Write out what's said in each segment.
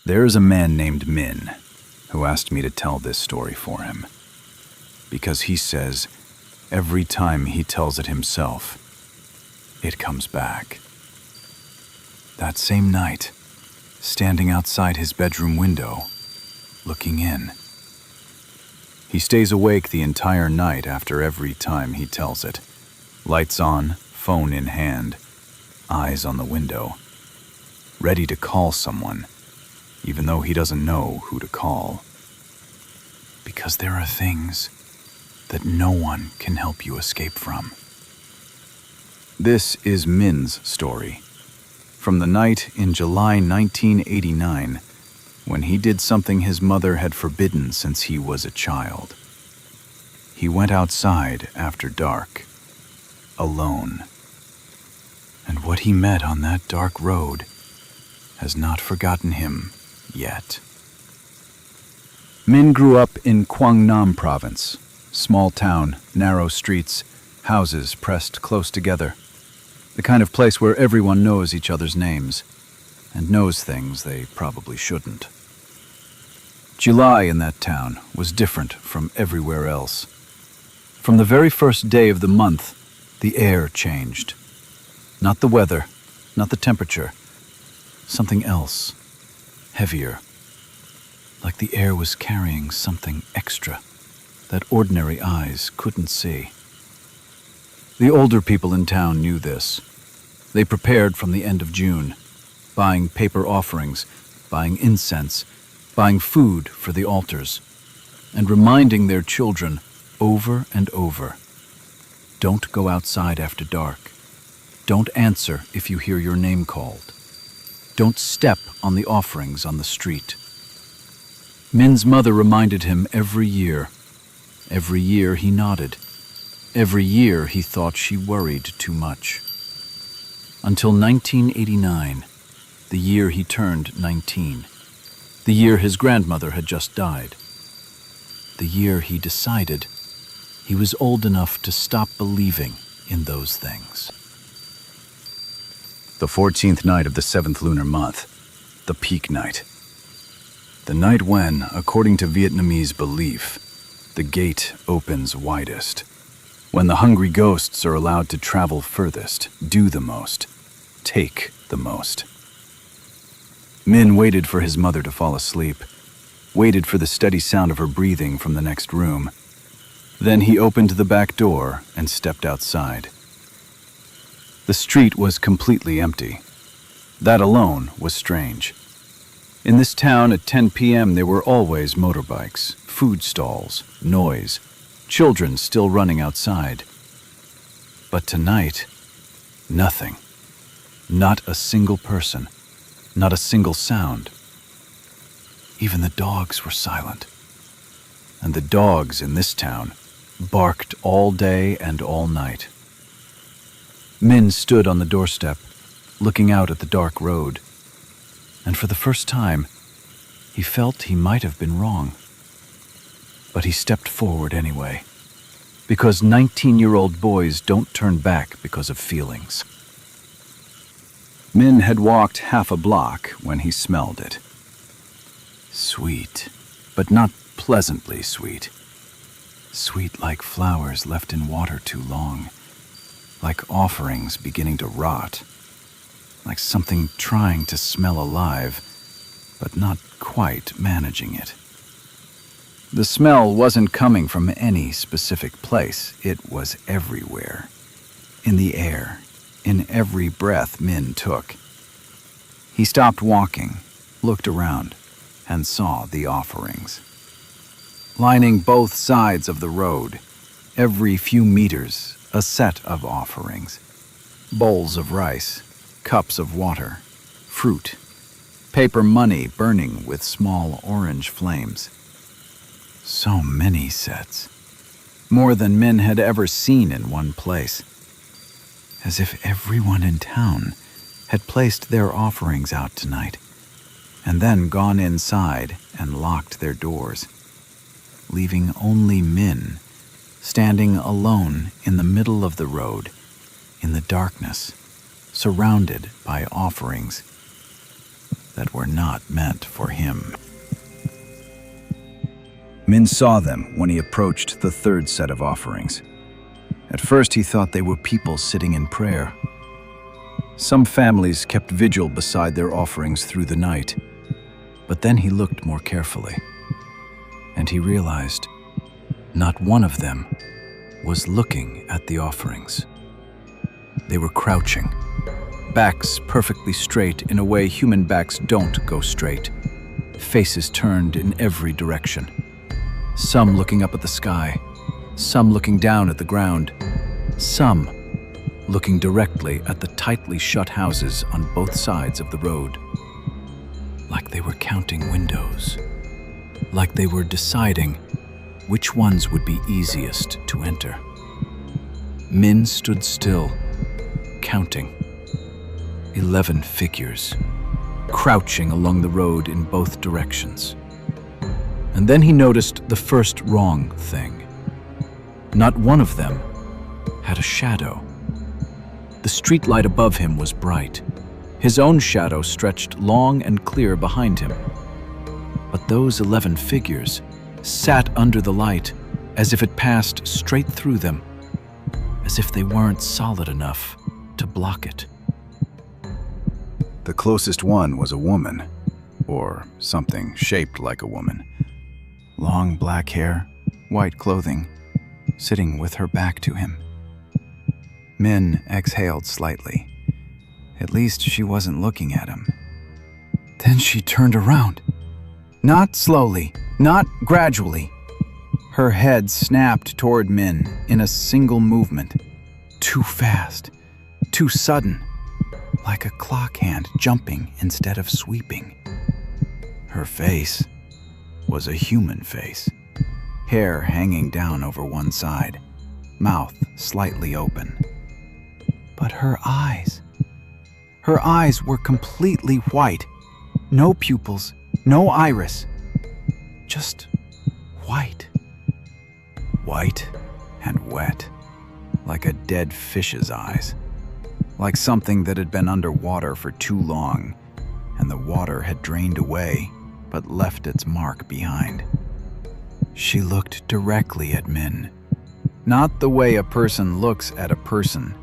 There is a man named Minh who asked me to tell this story for him, because he says every time he tells it himself, it comes back. That same night, standing outside his bedroom window, looking in. He stays awake the entire night after every time he tells it. Lights on, phone in hand, eyes on the window, ready to call someone, even though he doesn't know who to call. Because there are things that no one can help you escape from. This is Minh's story, from the night in July 1989, when he did something his mother had forbidden since he was a child. He went outside after dark, alone. And what he met on that dark road has not forgotten him yet. Minh grew up in Quang Nam province, small town, narrow streets, houses pressed close together. The kind of place where everyone knows each other's names and knows things they probably shouldn't. July in that town was different from everywhere else. From the very first day of the month, the air changed. Not the weather, not the temperature, something else, heavier. Like the air was carrying something extra that ordinary eyes couldn't see. The older people in town knew this. They prepared from the end of June, buying paper offerings, buying incense, buying food for the altars, and reminding their children over and over, don't go outside after dark. Don't answer if you hear your name called. Don't step on the offerings on the street. Minh's mother reminded him every year. Every year he nodded. Every year he thought she worried too much. Until 1989, the year he turned 19. The year his grandmother had just died. The year he decided he was old enough to stop believing in those things. The 14th night of the 7th lunar month, the peak night. The night when, according to Vietnamese belief, the gate opens widest. When the hungry ghosts are allowed to travel furthest, do the most, take the most. Minh waited for his mother to fall asleep, waited for the steady sound of her breathing from the next room. Then he opened the back door and stepped outside. The street was completely empty. That alone was strange. In this town at 10 p.m. there were always motorbikes, food stalls, noise, children still running outside. But tonight, nothing. Not a single person. Not a single sound. Even the dogs were silent. And the dogs in this town barked all day and all night. Minh stood on the doorstep, looking out at the dark road. And for the first time, he felt he might have been wrong. But he stepped forward anyway, because 19-year-old boys don't turn back because of feelings. Minh had walked half a block when he smelled it. Sweet, but not pleasantly sweet. Sweet like flowers left in water too long, like offerings beginning to rot, like something trying to smell alive, but not quite managing it. The smell wasn't coming from any specific place. It was everywhere. In the air, in every breath Minh took. He stopped walking, looked around, and saw the offerings. Lining both sides of the road, every few meters, a set of offerings. Bowls of rice, cups of water, fruit, paper money burning with small orange flames. So many sets. More than Minh had ever seen in one place. As if everyone in town had placed their offerings out tonight, and then gone inside and locked their doors, leaving only Minh standing alone in the middle of the road, in the darkness, surrounded by offerings. that were not meant for him. Minh saw them when he approached the third set of offerings. At first he thought they were people sitting in prayer. Some families kept vigil beside their offerings through the night, but then he looked more carefully, and he realized not one of them was looking at the offerings. They were crouching, backs perfectly straight in a way human backs don't go straight, faces turned in every direction. Some looking up at the sky, some looking down at the ground, some looking directly at the tightly shut houses on both sides of the road. Like they were counting windows, like they were deciding which ones would be easiest to enter. Minh stood still, counting. 11 figures, crouching along the road in both directions. And then he noticed the first wrong thing. Not one of them had a shadow. The streetlight above him was bright. His own shadow stretched long and clear behind him. But those 11 figures sat under the light as if it passed straight through them, as if they weren't solid enough to block it. The closest one was a woman, or something shaped like a woman. Long black hair, white clothing, sitting with her back to him. Minh exhaled slightly. At least she wasn't looking at him. Then she turned around. Not slowly, not gradually. Her head snapped toward Minh in a single movement. Too fast, too sudden, like a clock hand jumping instead of sweeping. Her face was a human face, hair hanging down over one side, mouth slightly open. But her eyes were completely white, no pupils, no iris, just white. White and wet, like a dead fish's eyes, like something that had been underwater for too long, and the water had drained away but left its mark behind. She looked directly at Minh, not the way a person looks at a person,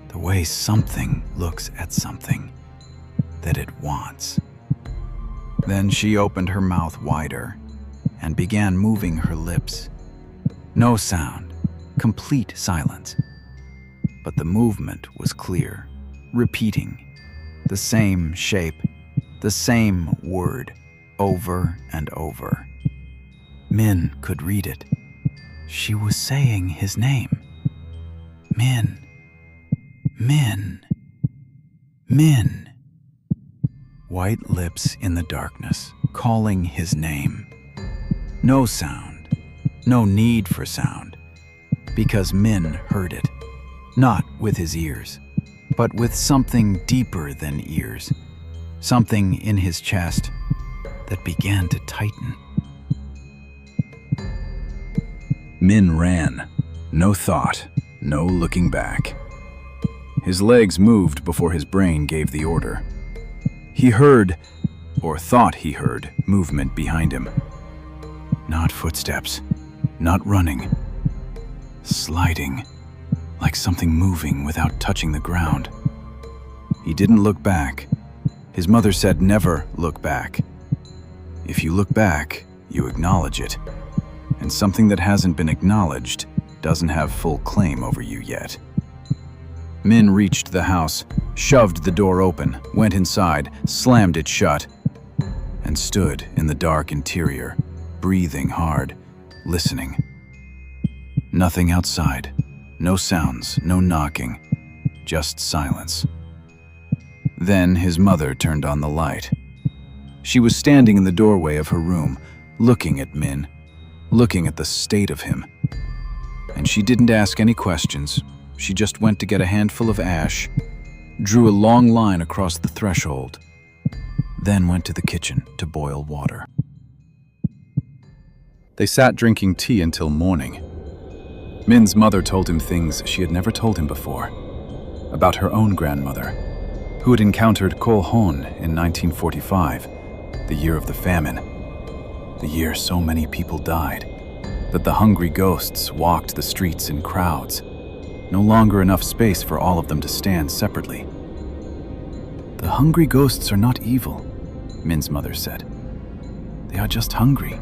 the way something looks at something that it wants. Then she opened her mouth wider and began moving her lips. No sound, complete silence. But the movement was clear, repeating the same shape, the same word, over and over. Minh could read it. She was saying his name. Minh. Minh. Minh. White lips in the darkness, calling his name. No sound, no need for sound, because Minh heard it, not with his ears, but with something deeper than ears, something in his chest that began to tighten. Minh ran, no thought, no looking back. His legs moved before his brain gave the order. He heard, or thought he heard, movement behind him. Not footsteps, not running, sliding, like something moving without touching the ground. He didn't look back. His mother said never look back. If you look back, you acknowledge it. And something that hasn't been acknowledged doesn't have full claim over you yet. Minh reached the house, shoved the door open, went inside, slammed it shut, and stood in the dark interior, breathing hard, listening. Nothing outside, no sounds, no knocking, just silence. Then his mother turned on the light. She was standing in the doorway of her room, looking at Minh, looking at the state of him. And she didn't ask any questions. She just went to get a handful of ash, drew a long line across the threshold, then went to the kitchen to boil water. They sat drinking tea until morning. Minh's mother told him things she had never told him before, about her own grandmother, who had encountered Ko Hon in 1945, the year of the famine, the year so many people died that the hungry ghosts walked the streets in crowds, no longer enough space for all of them to stand separately. "The hungry ghosts are not evil," Min's mother said. "They are just hungry,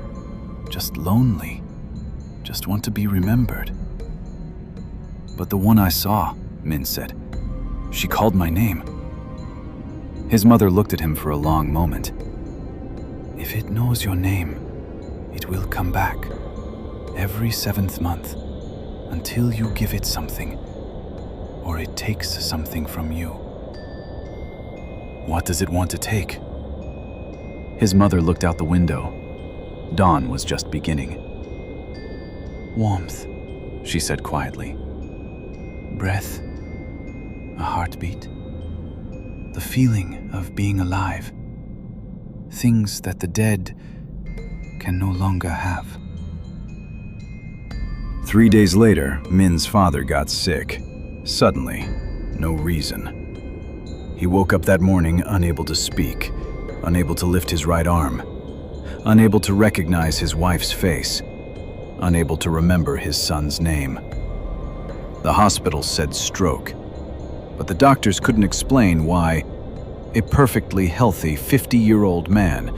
just lonely, just want to be remembered." "But the one I saw," Min said, "she called my name." His mother looked at him for a long moment. "If it knows your name, it will come back every 7th month until you give it something, or it takes something from you." "What does it want to take?" His mother looked out the window. Dawn was just beginning. "Warmth," she said quietly. "Breath, a heartbeat, the feeling of being alive. Things that the dead can no longer have." 3 days later, Min's father got sick. Suddenly, no reason. He woke up that morning unable to speak, unable to lift his right arm, unable to recognize his wife's face, unable to remember his son's name. The hospital said stroke, but the doctors couldn't explain why a perfectly healthy 50-year-old man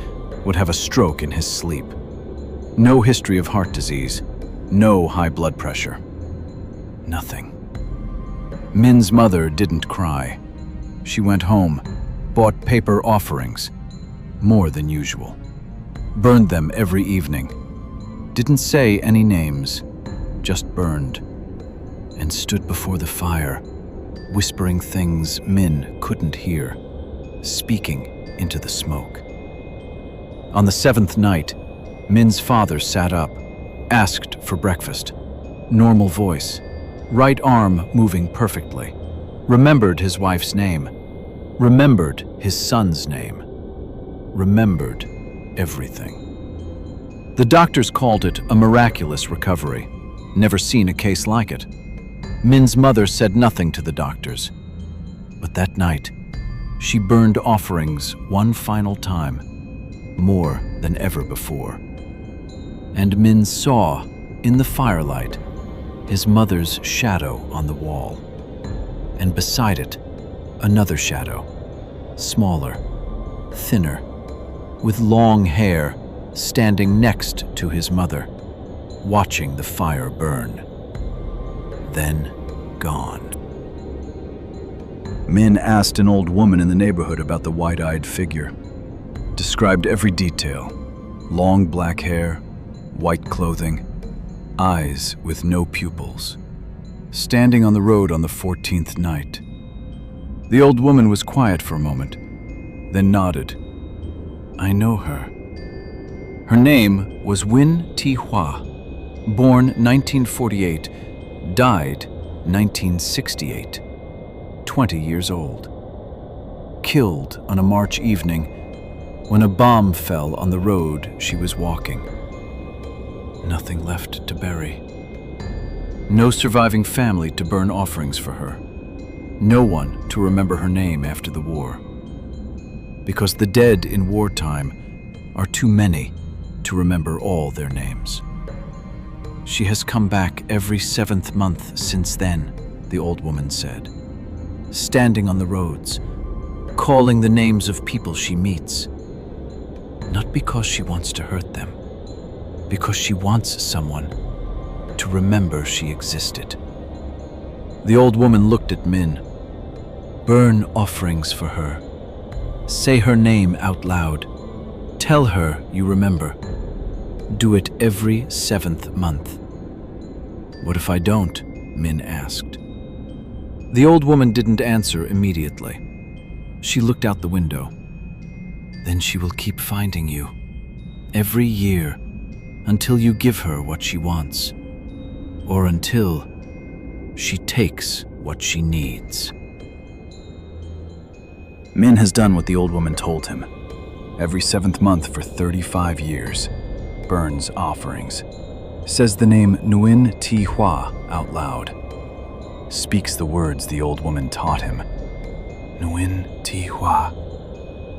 would have a stroke in his sleep. No history of heart disease, no high blood pressure. Nothing. Min's mother didn't cry. She went home, bought paper offerings, more than usual, burned them every evening, didn't say any names, just burned, and stood before the fire, whispering things Min couldn't hear, speaking into the smoke. On the 7th night, Min's father sat up, asked for breakfast. Normal voice, right arm moving perfectly. Remembered his wife's name. Remembered his son's name. Remembered everything. The doctors called it a miraculous recovery. Never seen a case like it. Min's mother said nothing to the doctors. But that night, she burned offerings one final time, more than ever before. And Min saw, in the firelight, his mother's shadow on the wall. And beside it, another shadow, smaller, thinner, with long hair, standing next to his mother, watching the fire burn. Then gone. Min asked an old woman in the neighborhood about the wide-eyed figure. Described every detail. Long black hair, white clothing, eyes with no pupils. Standing on the road on the 14th night. The old woman was quiet for a moment, then nodded. "I know her." Her name was Win Ti Hua, born 1948, died 1968, 20 years old. Killed on a March evening when a bomb fell on the road she was walking. Nothing left to bury. No surviving family to burn offerings for her. No one to remember her name after the war. Because the dead in wartime are too many to remember all their names. She has come back every 7th month since then, the old woman said. Standing on the roads, calling the names of people she meets. Not because she wants to hurt them, because she wants someone to remember she existed. The old woman looked at Min. Burn offerings for her. Say her name out loud. Tell her you remember. Do it every 7th month. What if I don't? Min asked. The old woman didn't answer immediately. She looked out the window. Then she will keep finding you, every year, until you give her what she wants, or until she takes what she needs. Min has done what the old woman told him. Every 7th month for 35 years, burns offerings, says the name Nguyen Ti Hua out loud, speaks the words the old woman taught him, Nguyen Thi Hua,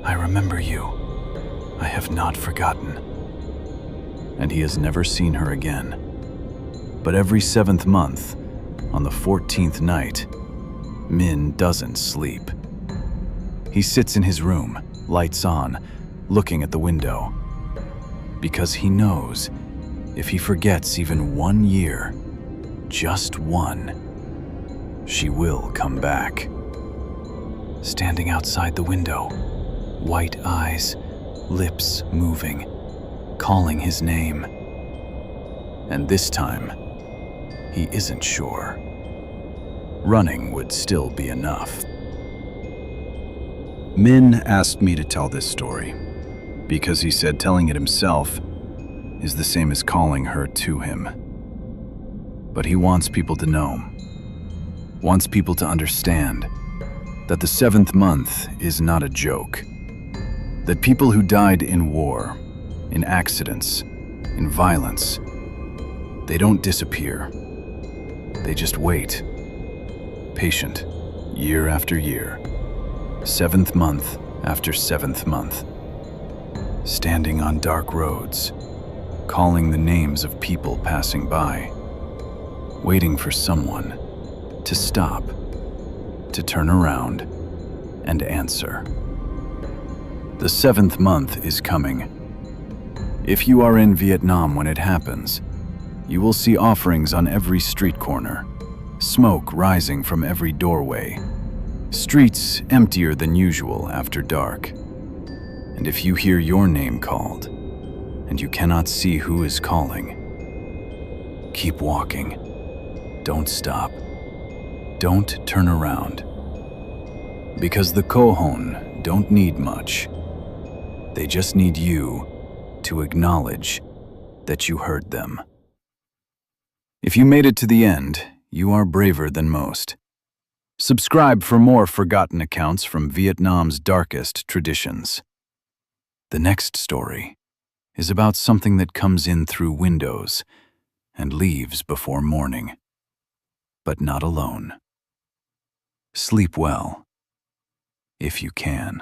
I remember you. I have not forgotten. And he has never seen her again. But every 7th month, on the 14th night, Minh doesn't sleep. He sits in his room, lights on, looking at the window. Because he knows if he forgets even 1 year, just one, she will come back. Standing outside the window, white eyes, lips moving, calling his name. And this time, he isn't sure. Running would still be enough. Minh asked me to tell this story because he said telling it himself is the same as calling her to him. But he wants people to know, wants people to understand that the 7th month is not a joke. That people who died in war, in accidents, in violence, they don't disappear. They just wait, patient, year after year, 7th month after 7th month, standing on dark roads, calling the names of people passing by, waiting for someone to stop, to turn around and answer. The 7th month is coming. If you are in Vietnam when it happens, you will see offerings on every street corner, smoke rising from every doorway, streets emptier than usual after dark. And if you hear your name called, and you cannot see who is calling, keep walking. Don't stop. Don't turn around. Because the Kohon don't need much. They just need you to acknowledge that you heard them. If you made it to the end, you are braver than most. Subscribe for more forgotten accounts from Vietnam's darkest traditions. The next story is about something that comes in through windows and leaves before morning. But not alone. Sleep well, if you can.